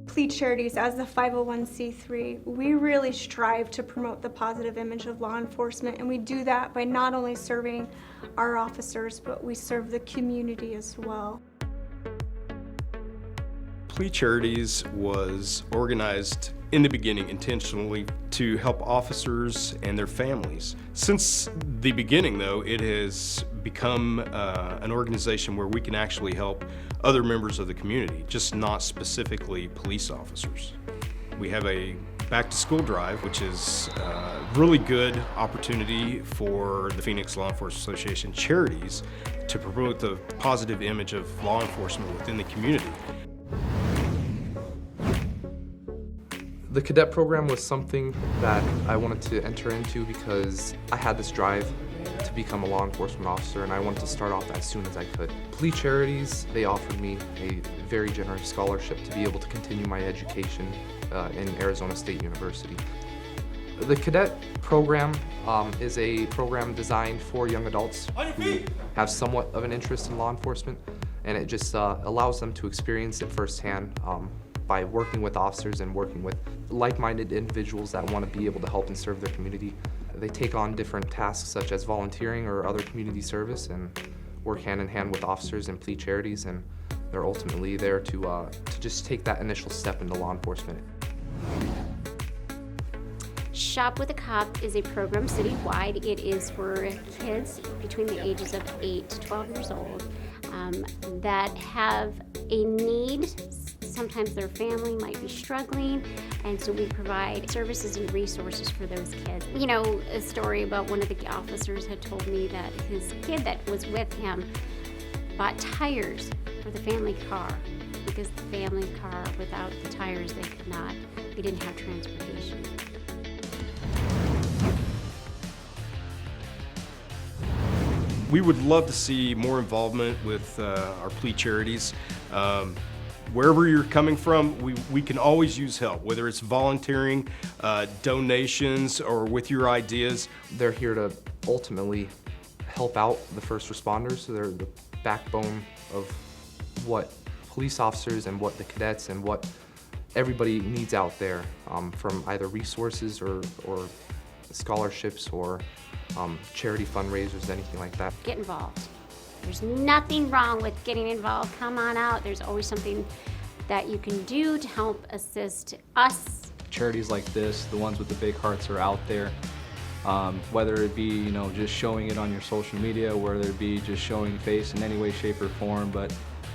PLEA Charities, as the 501c3, we really strive to promote the positive image of law enforcement, and we do that by not only serving our officers, but we serve the community as well. PLEA Charities was organized in the beginning intentionally to help officers and their families. Since the beginning, though, it has become an organization where we can actually help other members of the community, just not specifically police officers. We have a back-to-school drive, which is a really good opportunity for the Phoenix Law Enforcement Association Charities to promote the positive image of law enforcement within the community. The cadet program was something that I wanted to enter into because I had this drive to become a law enforcement officer, and I wanted to start off as soon as I could. PLEA Charities, they offered me a very generous scholarship to be able to continue my education in Arizona State University. The cadet program is a program designed for young adults who have somewhat of an interest in law enforcement, and it just allows them to experience it firsthand by working with officers and working with like-minded individuals that want to be able to help and serve their community. They take on different tasks such as volunteering or other community service and work hand in hand with officers and PLEA Charities, and they're ultimately there to just take that initial step into law enforcement. Shop with a Cop is a program citywide. It is for kids between the ages of 8 to 12 years old that have a need. Sometimes their family might be struggling, and so we provide services and resources for those kids. You know, a story about one of the officers had told me that his kid that was with him bought tires for the family car because the family car, without the tires, they didn't have transportation. We would love to see more involvement with our PLEA Charities. Wherever you're coming from, we can always use help, whether it's volunteering, donations, or with your ideas. They're here to ultimately help out the first responders. So they're the backbone of what police officers and what the cadets and what everybody needs out there, from either resources or scholarships or charity fundraisers, anything like that. Get involved. There's nothing wrong with getting involved. Come on out. There's always something that you can do to help assist us. Charities like this, the ones with the big hearts, are out there. Whether it be, just showing it on your social media, whether it be just showing face in any way, shape, or form,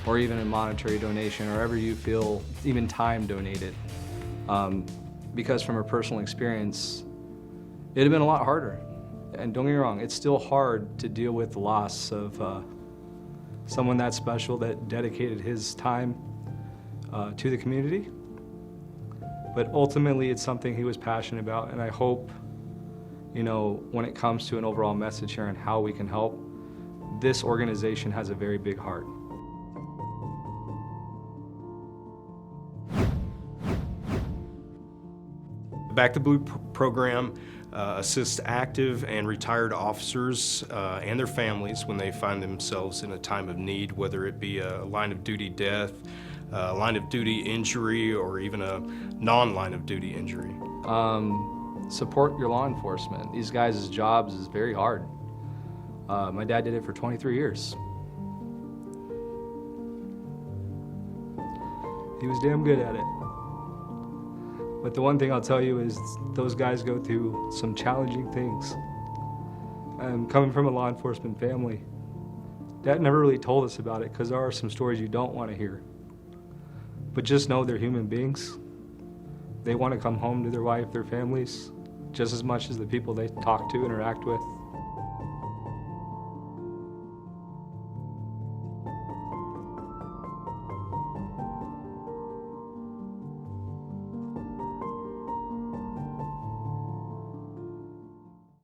or even a monetary donation, or wherever you feel, even time donated. Because from a personal experience, it'd have been a lot harder. And don't get me wrong, it's still hard to deal with the loss of someone that special that dedicated his time to the community. But ultimately, it's something he was passionate about, and I hope, when it comes to an overall message here on how we can help, this organization has a very big heart. The Back to Blue program assists active and retired officers and their families when they find themselves in a time of need, whether it be a line of duty death, a line of duty injury, or even a non-line of duty injury. Support your law enforcement. These guys' jobs is very hard. My dad did it for 23 years. He was damn good at it. But the one thing I'll tell you is those guys go through some challenging things. Coming from a law enforcement family, Dad never really told us about it because there are some stories you don't want to hear. But just know they're human beings. They want to come home to their wife, their families, just as much as the people they talk to, interact with.